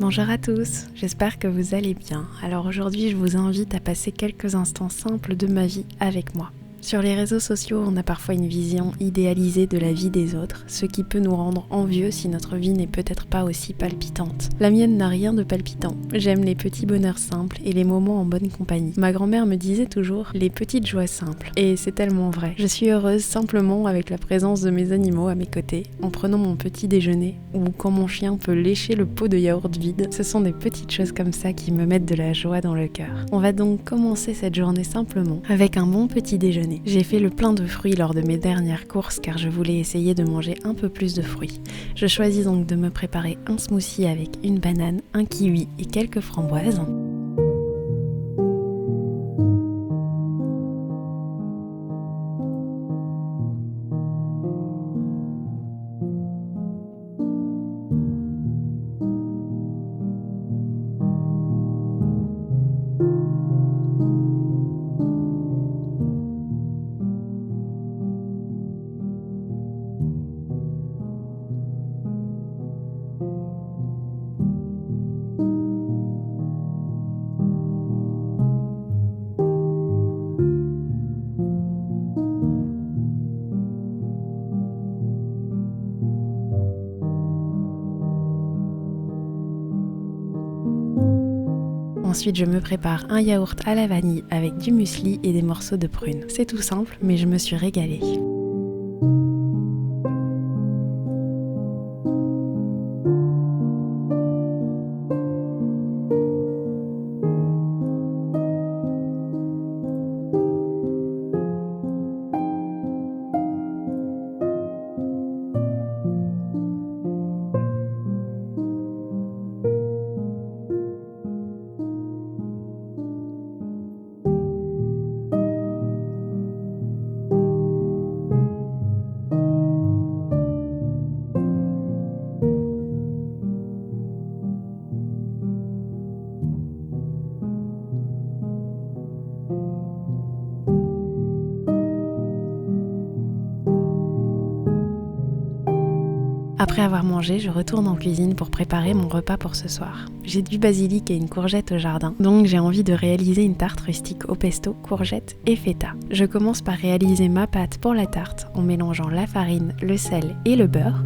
Bonjour à tous, j'espère que vous allez bien. Alors aujourd'hui je vous invite à passer quelques instants simples de ma vie avec moi. Sur les réseaux sociaux, on a parfois une vision idéalisée de la vie des autres, ce qui peut nous rendre envieux si notre vie n'est peut-être pas aussi palpitante. La mienne n'a rien de palpitant. J'aime les petits bonheurs simples et les moments en bonne compagnie. Ma grand-mère me disait toujours les petites joies simples. Et c'est tellement vrai. Je suis heureuse simplement avec la présence de mes animaux à mes côtés, en prenant mon petit déjeuner, ou quand mon chien peut lécher le pot de yaourt vide. Ce sont des petites choses comme ça qui me mettent de la joie dans le cœur. On va donc commencer cette journée simplement avec un bon petit déjeuner. J'ai fait le plein de fruits lors de mes dernières courses car je voulais essayer de manger un peu plus de fruits. Je choisis donc de me préparer un smoothie avec une banane, un kiwi et quelques framboises. Ensuite, je me prépare un yaourt à la vanille avec du muesli et des morceaux de prune. C'est tout simple, mais je me suis régalée. Après avoir mangé, je retourne en cuisine pour préparer mon repas pour ce soir. J'ai du basilic et une courgette au jardin, donc j'ai envie de réaliser une tarte rustique au pesto, courgette et feta. Je commence par réaliser ma pâte pour la tarte en mélangeant la farine, le sel et le beurre.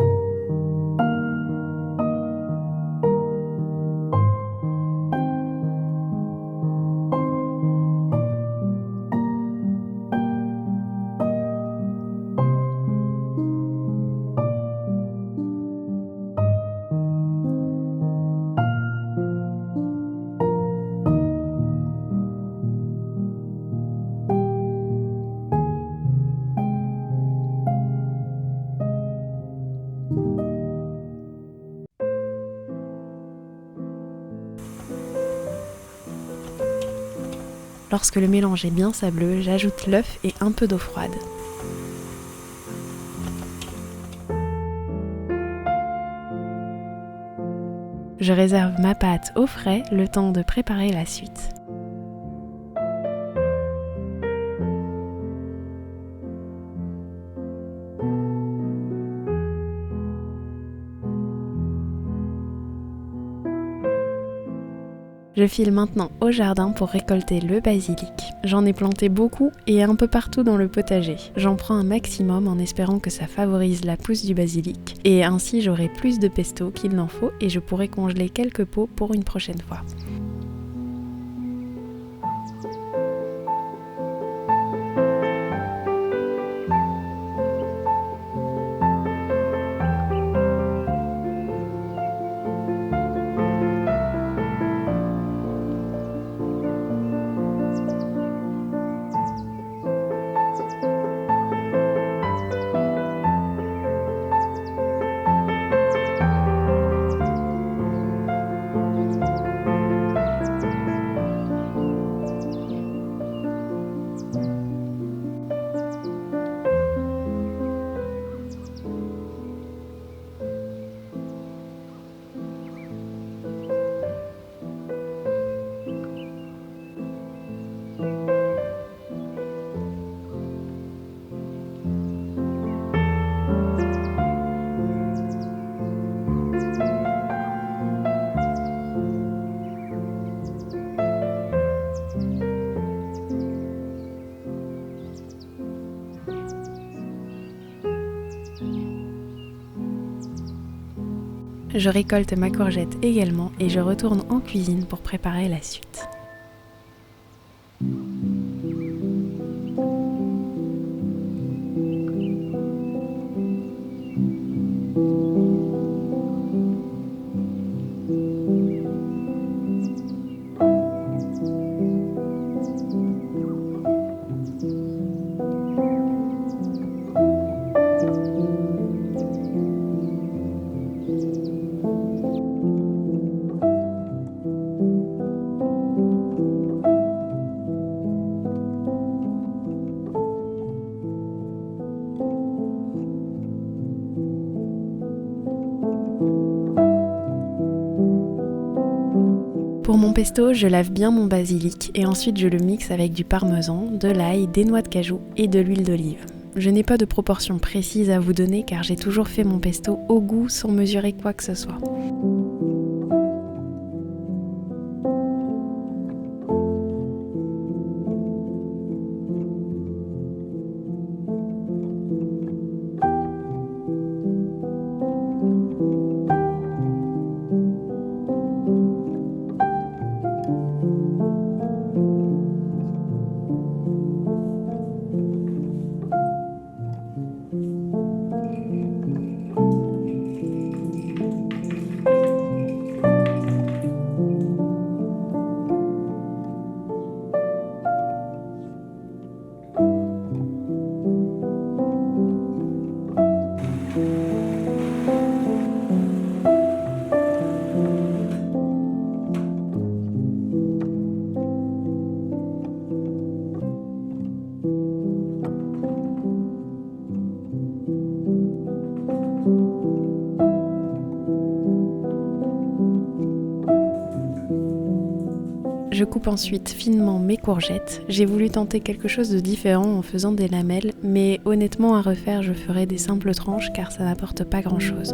Lorsque le mélange est bien sableux, j'ajoute l'œuf et un peu d'eau froide. Je réserve ma pâte au frais le temps de préparer la suite. Je file maintenant au jardin pour récolter le basilic. J'en ai planté beaucoup et un peu partout dans le potager. J'en prends un maximum en espérant que ça favorise la pousse du basilic. Et ainsi j'aurai plus de pesto qu'il n'en faut et je pourrai congeler quelques pots pour une prochaine fois. Je récolte ma courgette également et je retourne en cuisine pour préparer la suite. Pour mon pesto, je lave bien mon basilic et ensuite je le mixe avec du parmesan, de l'ail, des noix de cajou et de l'huile d'olive. Je n'ai pas de proportion précise à vous donner car j'ai toujours fait mon pesto au goût sans mesurer quoi que ce soit. Je coupe ensuite finement mes courgettes. J'ai voulu tenter quelque chose de différent en faisant des lamelles, mais honnêtement à refaire je ferai des simples tranches car ça n'apporte pas grand chose.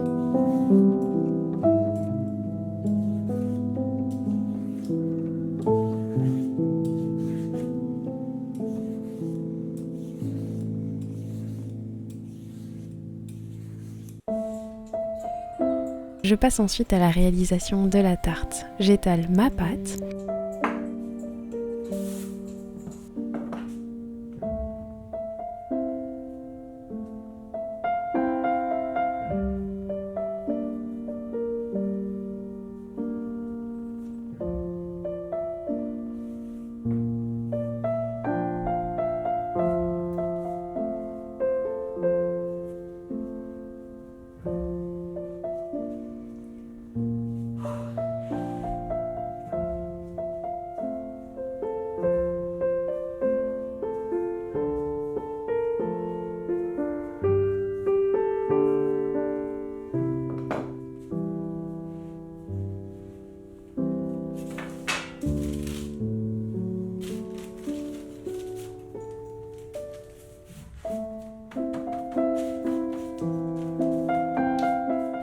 Je passe ensuite à la réalisation de la tarte. J'étale ma pâte.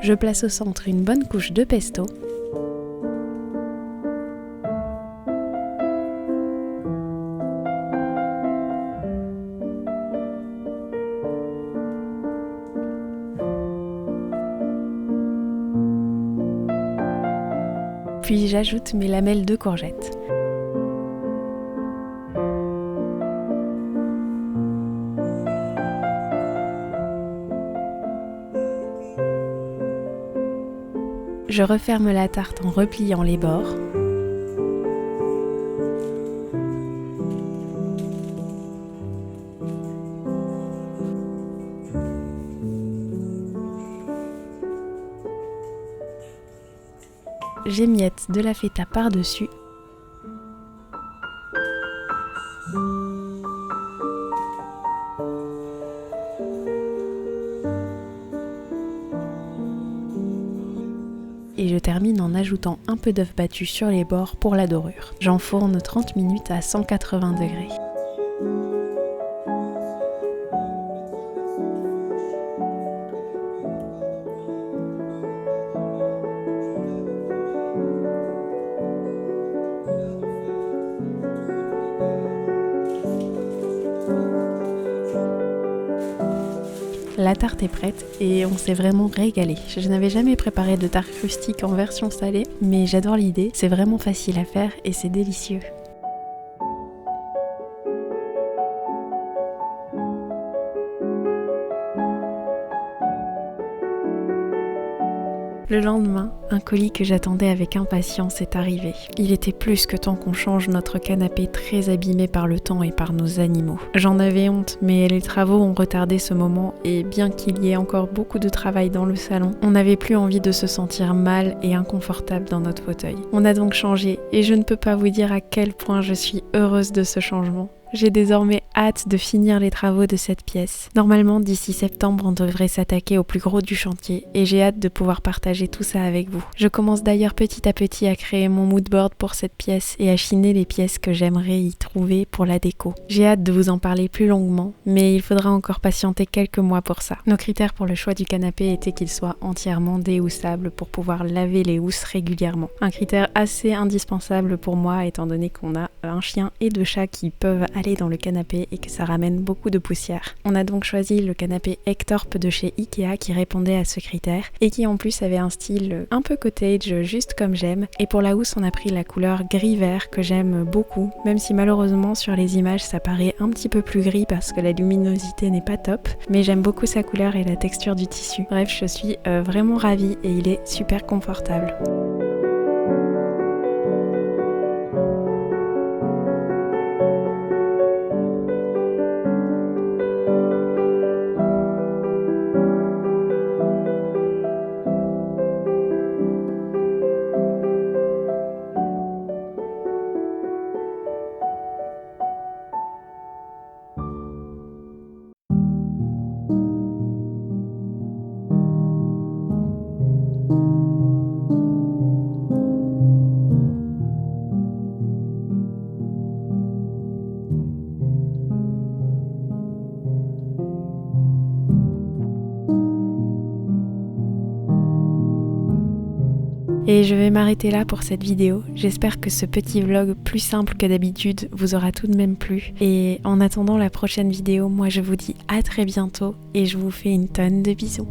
Je place au centre une bonne couche de pesto. Puis j'ajoute mes lamelles de courgettes. Je referme la tarte en repliant les bords. J'émiette de la feta par-dessus. Et je termine en ajoutant un peu d'œuf battu sur les bords pour la dorure. J'enfourne 30 minutes à 180 degrés. La tarte est prête et on s'est vraiment régalé. Je n'avais jamais préparé de tarte rustique en version salée, mais j'adore l'idée, c'est vraiment facile à faire et c'est délicieux. Le lendemain, un colis que j'attendais avec impatience est arrivé. Il était plus que temps qu'on change notre canapé très abîmé par le temps et par nos animaux. J'en avais honte, mais les travaux ont retardé ce moment et bien qu'il y ait encore beaucoup de travail dans le salon, on n'avait plus envie de se sentir mal et inconfortable dans notre fauteuil. On a donc changé et je ne peux pas vous dire à quel point je suis heureuse de ce changement. J'ai désormais hâte de finir les travaux de cette pièce. Normalement, d'ici septembre, on devrait s'attaquer au plus gros du chantier et j'ai hâte de pouvoir partager tout ça avec vous. Je commence d'ailleurs petit à petit à créer mon mood board pour cette pièce et à chiner les pièces que j'aimerais y trouver pour la déco. J'ai hâte de vous en parler plus longuement, mais il faudra encore patienter quelques mois pour ça. Nos critères pour le choix du canapé étaient qu'il soit entièrement déhoussable pour pouvoir laver les housses régulièrement. Un critère assez indispensable pour moi étant donné qu'on a un chien et 2 chats qui peuvent aller dans le canapé et que ça ramène beaucoup de poussière. On a donc choisi le canapé Ektorp de chez Ikea qui répondait à ce critère et qui en plus avait un style un peu cottage, juste comme j'aime. Et pour la housse, on a pris la couleur gris-vert que j'aime beaucoup, même si malheureusement sur les images ça paraît un petit peu plus gris parce que la luminosité n'est pas top, mais j'aime beaucoup sa couleur et la texture du tissu. Bref, je suis vraiment ravie et il est super confortable. Et je vais m'arrêter là pour cette vidéo. J'espère que ce petit vlog plus simple que d'habitude vous aura tout de même plu. Et en attendant la prochaine vidéo, moi je vous dis à très bientôt et je vous fais une tonne de bisous.